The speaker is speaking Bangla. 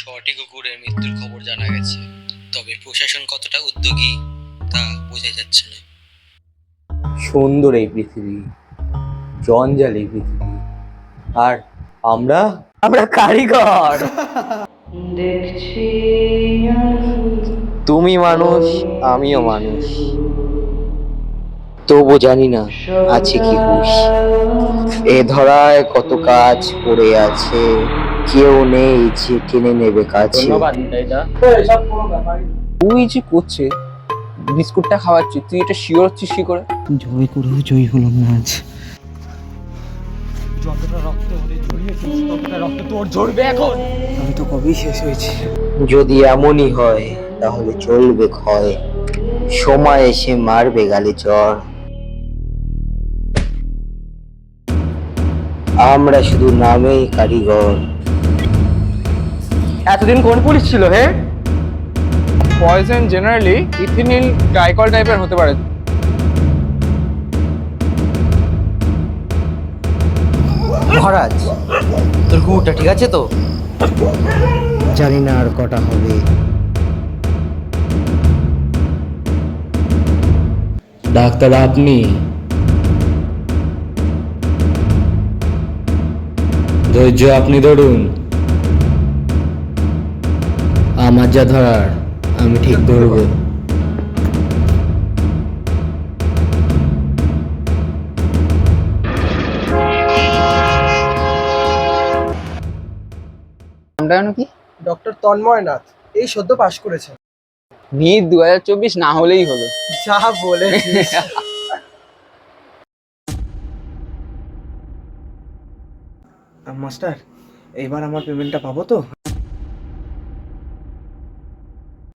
6টি কুকুরের মৃত্যুর খবর জানা গেছে, তবে প্রশাসন কতটা উদ্যোগী তা বোঝা যাচ্ছে না। সুন্দর এই পৃথিবী, জঞ্জাল এই পৃথিবী, আর আমরা আমরা কারিগর। তুমি মানুষ, আমিও মানুষ, তবু জানি না আছে কি হুঁশ। এ ধরায় কত কাজ পড়ে আছে, কেউ নেই যে টেনে নেবে কাছে। ধন্যবাদ এটা। তুই যে করছে বিস্কুটটা খাওয়াচ্ছি, তুই এটা শিওর হচ্ছিস কি করে? জয় করেও জয়ী হলাম না আজ। যতটা রক্ত হলে ঝরিয়েছিস ততটা রক্ত তোর ঝরবে এখন। আমি তো কবেই শেষ হয়েছি। যদি এমনই হয় তাহলে চলবে ক্ষয়, সময় এসে মারবে গালে জ্বর। আমরা শুধু নামেই কারিগর। এতদিন কোন পুলিশ ছিল হে? পয়জন জেনারেলি ইথিনিল গ্লাইকল টাইপের হতে পারে। মহারাজ, তোর কুকুরটা ঠিক আছে তো? জানি না আর কটা হবে। ডাক্তার আপনি? ধৈর্য আপনি ধরুন, আমার যা ধরার আমি ঠিক ধরবো। নামটা যেন কি? ডক্টর তন্ময় নাথ, এই সদ্য পাশ করেছে। নিট 2024 না হলেই হলো। যা বলেছিস। মাস্টার, এবার আমার পেমেন্টটা পাবো তো?